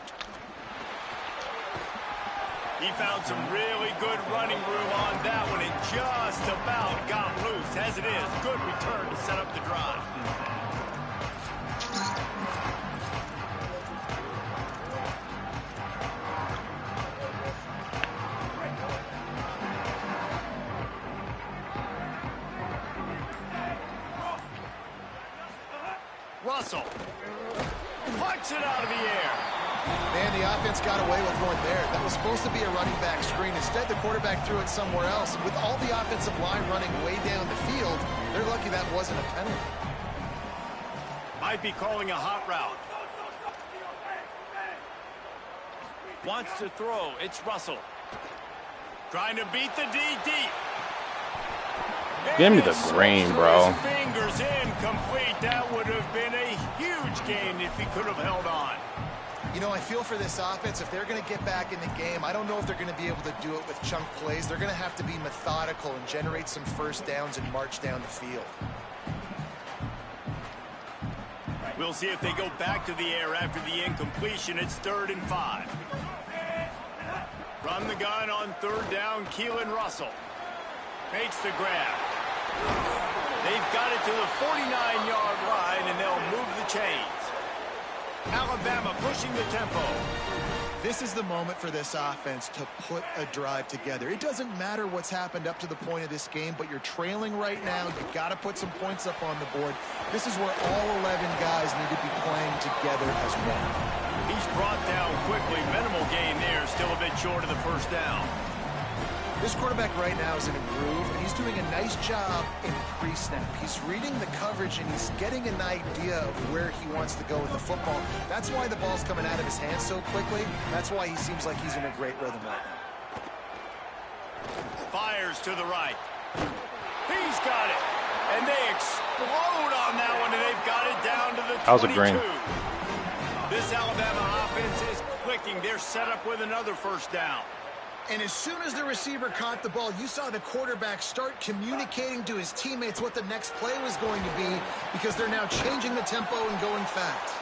He found some really good running room on that one and just about got loose. As it is, good return to set up the drive. Russell. Punch it out of the air. Man, the offense got away with one there. That was supposed to be a running back screen. Instead, the quarterback threw it somewhere else. And with all the offensive line running way down the field, they're lucky that wasn't a penalty. Might be calling a hot route. Wants to throw. It's Russell. Trying to beat the D deep. Give me the green, bro. Fingers incomplete. That would have been a huge gain if he could have held on. You know, I feel for this offense, if they're going to get back in the game, I don't know if they're going to be able to do it with chunk plays. They're going to have to be methodical and generate some first downs and march down the field. We'll see if they go back to the air after the incompletion. It's 3rd and 5. From the gun on 3rd down, Keelan Russell makes the grab. They've got it to the 49-yard line, and they'll move the chains. Alabama pushing the tempo. This is the moment for this offense to put a drive together. It doesn't matter what's happened up to the point of this game, but you're trailing right now. You've got to put some points up on the board. This is where all 11 guys need to be playing together as one. He's brought down quickly. Minimal gain there. Still a bit short of the 1st down. This quarterback right now is in a groove, and he's doing a nice job in pre-snap. He's reading the coverage, and he's getting an idea of where he wants to go with the football. That's why the ball's coming out of his hands so quickly. That's why he seems like he's in a great rhythm right now. Fires to the right. He's got it. And they explode on that one, and they've got it down to the 22. That was a green. This Alabama offense is clicking. They're set up with another 1st down. And as soon as the receiver caught the ball, you saw the quarterback start communicating to his teammates what the next play was going to be, because they're now changing the tempo and going fast.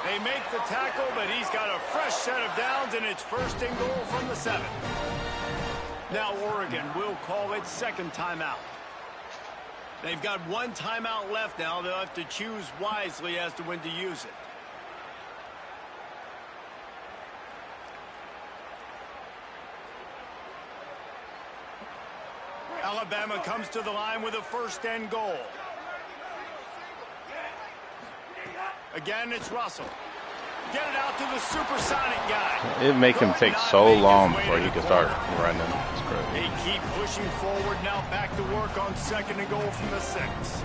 They make the tackle, but he's got a fresh set of downs, and it's 1st and goal from the 7. Now Oregon will call it 2nd timeout. They've got 1 timeout left now. They'll have to choose wisely as to when to use it. Alabama comes to the line with a 1st and goal. Again, it's Russell. Get it out to the supersonic guy. It make him take so long before he can start running. It's crazy. They keep pushing forward now. Back to work on 2nd and goal from the 6.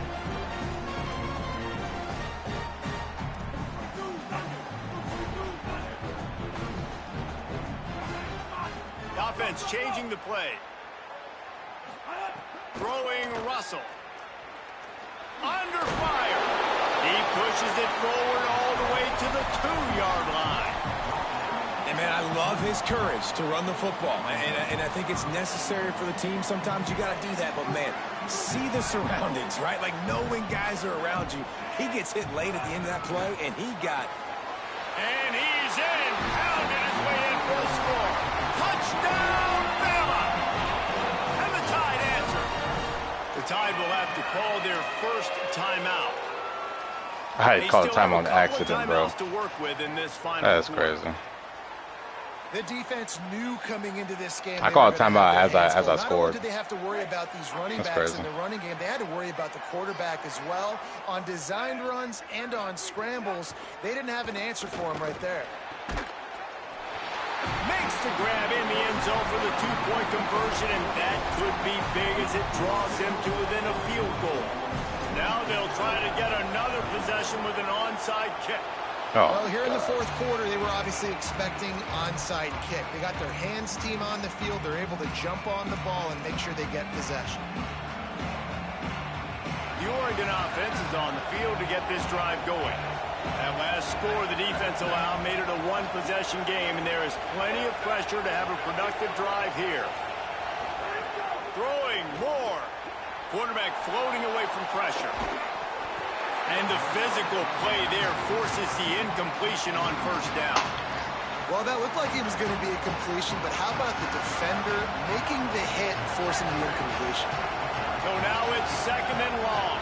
The offense changing the play. Throwing Russell. Under fire. He pushes it forward all the way to the 2-yard line. And, man, I love his courage to run the football. And I think it's necessary for the team. Sometimes you got to do that. But, man, see the surroundings, right? Like, knowing guys are around you. He gets hit late at the end of that play, and he got... And he's in. Pounded his way in for a score. Touchdown, Bama. And the Tide answer. The Tide will have to call their 1st timeout. I had to call the time on accident, bro. To work with in this final That's quarter. crazy. The defense knew coming into this game. I called timeout as I scored. Not only did they have to worry about these running That's backs crazy. in the running game, they had to worry about the quarterback as well. On designed runs and on scrambles, they didn't have an answer for him right there. Makes the grab in the end zone for the 2-point conversion, and that could be big as it draws him to within a field goal. Now they'll try to get another possession with an onside kick. Oh. Well, here in the 4th quarter, they were obviously expecting onside kick. They got their hands team on the field. They're able to jump on the ball and make sure they get possession. The Oregon offense is on the field to get this drive going. That last score the defense allowed made it a 1-possession game, and there is plenty of pressure to have a productive drive here. Throwing more. Quarterback floating away from pressure. And the physical play there forces the incompletion on 1st down. Well, that looked like it was going to be a completion, but how about the defender making the hit, forcing the incompletion? So now it's 2nd and long.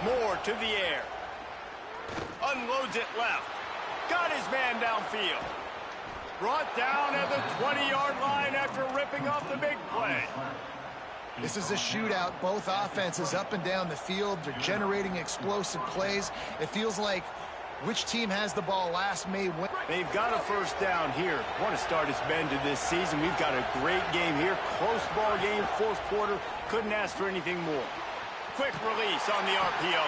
Moore to the air. Unloads it left. Got his man downfield. Brought down at the 20-yard line after ripping off the big play. This is a shootout. Both offenses up and down the field. They're generating explosive plays. It feels like which team has the ball last may win. They've got a 1st down here. Want to start his bend to this season. We've got a great game here. Close ball game, 4th quarter. Couldn't ask for anything more. Quick release on the RPO.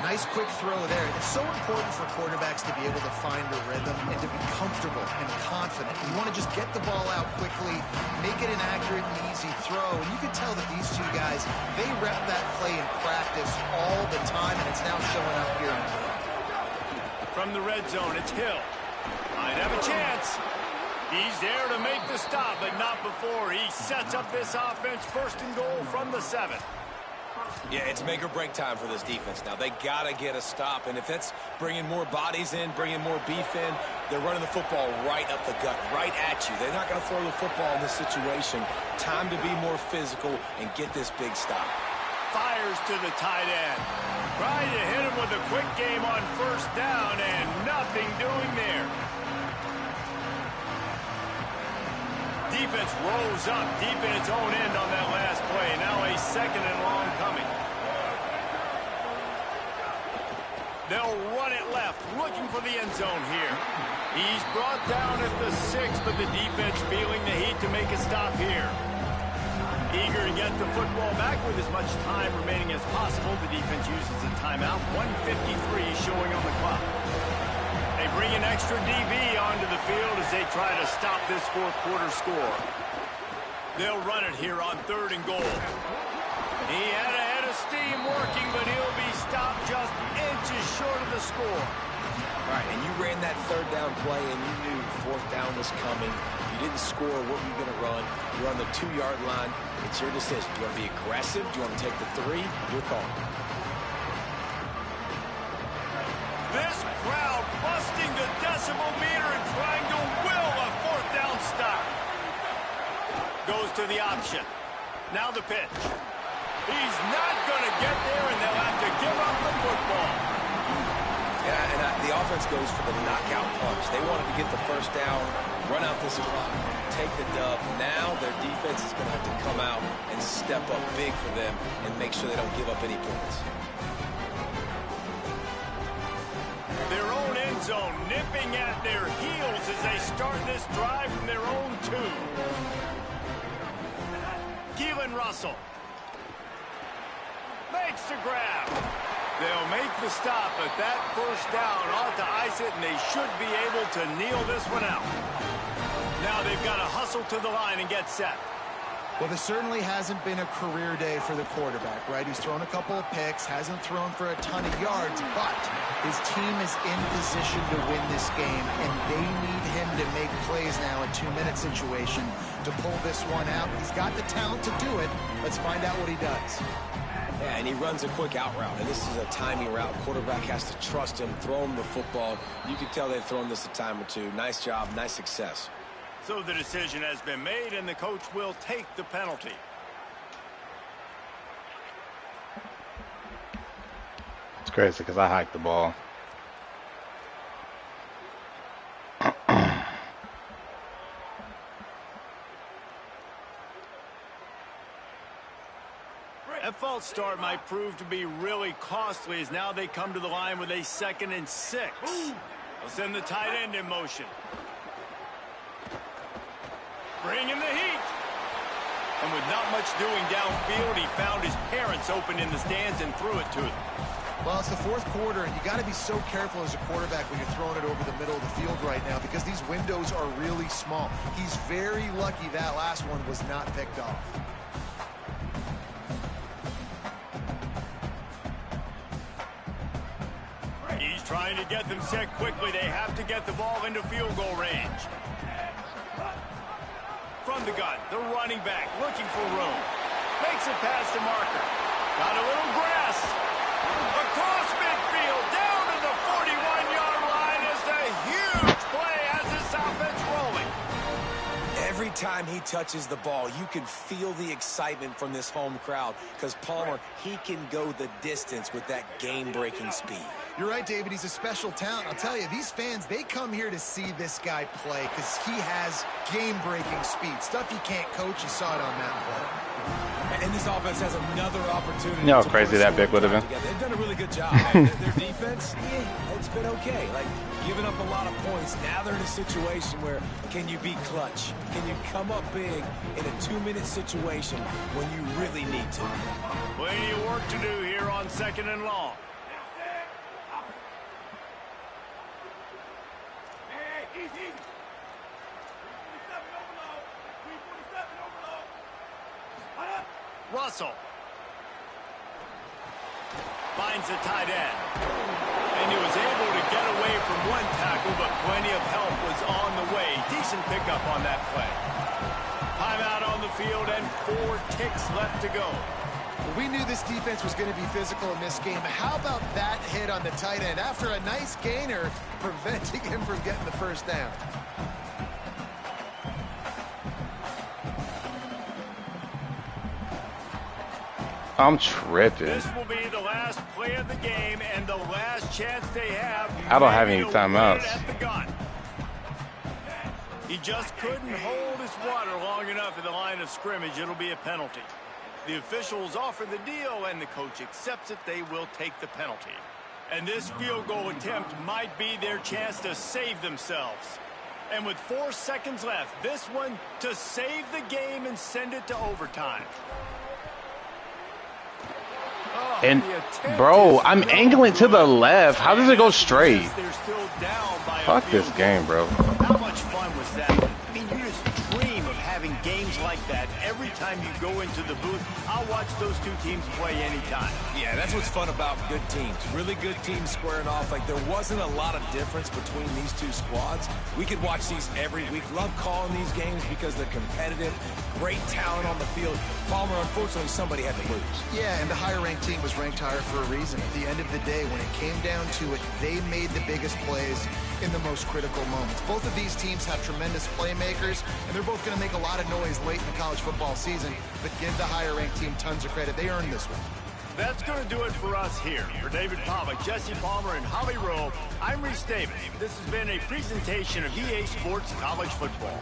Nice quick throw there. It's so important for quarterbacks to be able to find a rhythm and to be comfortable and confident. You want to just get the ball out quickly, make it an accurate and easy throw. And you can tell that these two guys, they rep that play in practice all the time, and it's now showing up here in the game. From the red zone, it's Hill. Might have a chance. He's there to make the stop, but not before. He sets up this offense 1st and goal from the 7. Yeah, it's make or break time for this defense. Now, they got to get a stop, and if that's bringing more bodies in, bringing more beef in, they're running the football right up the gut, right at you. They're not going to throw the football in this situation. Time to be more physical and get this big stop. Fires to the tight end. Trying to hit him with a quick game on first down, and nothing doing there. Defense rolls up deep in its own end on that last play. Now a second and long coming. They'll run it left, looking for the end zone here. He's brought down at the 6, but the defense feeling the heat to make a stop here. Eager to get the football back with as much time remaining as possible. The defense uses a timeout. 1:53 showing on the clock. They bring an extra DB onto the field as they try to stop this fourth quarter score. They'll run it here on 3rd and goal. He had a head of steam working, but he'll be stopped just inches short of the score. All right, and you ran that 3rd down play, and you knew 4th down was coming. If you didn't score, what were you going to run? You're on the 2-yard line. It's your decision. Do you want to be aggressive? Do you want to take the 3? Your call. This crowd busting the decibel meter and trying to will a 4th down stop. Goes to the option. Now the pitch. He's not going to get there, and they'll have to give up the football. Yeah, and the offense goes for the knockout punch. They wanted to get the 1st down, run out this clock, take the dub. Now their defense is going to have to come out and step up big for them and make sure they don't give up any points. Their own end zone nipping at their heels as they start this drive from their own 2. Keelan Russell makes the grab. They'll make the stop, but that 1st down ought to ice it, and they should be able to kneel this one out. Now they've got to hustle to the line and get set. Well, this certainly hasn't been a career day for the quarterback, right? He's thrown a couple of picks, hasn't thrown for a ton of yards, but his team is in position to win this game, and they need him to make plays now, a 2-minute situation, to pull this one out. He's got the talent to do it. Let's find out what he does. Yeah, and he runs a quick out route, and this is a timing route. Quarterback has to trust him, throw him the football. You can tell they've thrown this a time or two. Nice job, nice success. So the decision has been made, and the coach will take the penalty. It's crazy because I hiked the ball. That false start might prove to be really costly as now they come to the line with a 2nd and 6. They'll send the tight end in motion. Bringing the heat. And with not much doing downfield, he found his parents open in the stands and threw it to them. Well, it's the 4th quarter, and you got to be so careful as a quarterback when you're throwing it over the middle of the field right now because these windows are really small. He's very lucky that last one was not picked off. He's trying to get them set quickly. They have to get the ball into field goal range. From the gun, the running back looking for room. Makes it past the marker. Got a little grass. Across midfield, down to the 41-yard line is the huge play as this offense rolling. Every time he touches the ball, you can feel the excitement from this home crowd because Palmer, he can go the distance with that game-breaking speed. You're right, David. He's a special talent. I'll tell you, these fans, they come here to see this guy play because he has game-breaking speed. Stuff you can't coach. You saw it on that play. And this offense has another opportunity. You know how crazy that pick would have been? They've done a really good job. Their defense, it's been okay. Like, giving up a lot of points. Now they're in a situation where can you be clutch? Can you come up big in a 2-minute situation when you really need to? Plenty of work to do here on 2nd and long. Russell finds the tight end. And he was able to get away from one tackle, but plenty of help was on the way. Decent pickup on that play. Timeout on the field and 4 ticks left to go. We knew this defense was going to be physical in this game. How about that hit on the tight end after a nice gainer preventing him from getting the first down? I'm tripping. This will be the last play of the game and the last chance they have. I don't have any timeouts. At the gun. He just couldn't hold his water long enough in the line of scrimmage. It'll be a penalty. The officials offer the deal, and the coach accepts it. They will take the penalty. And this field goal attempt might be their chance to save themselves. And with 4 seconds left, this one to save the game and send it to overtime. And, bro, I'm angling to the left. How does it go straight? Fuck this game, bro. How much fun was that? I mean, you just dream of having games like that every time you go into the booth. I'll watch those two teams play anytime. Yeah, that's what's fun about good teams. Really good teams squaring off. Like, there wasn't a lot of difference between these two squads. We could watch these every week. Love calling these games because they're competitive. Great talent on the field. Palmer, unfortunately, somebody had to lose. Yeah, and the higher-ranked team was ranked higher for a reason. At the end of the day, when it came down to it, they made the biggest plays in the most critical moments. Both of these teams have tremendous playmakers, and they're both going to make a lot of noise late in the college football season, but give the higher-ranked team tons of credit. They earned this one. That's going to do it for us here. For David Palmer, Jesse Palmer, and Holly Rowe, I'm Reese Davis. This has been a presentation of EA Sports College Football.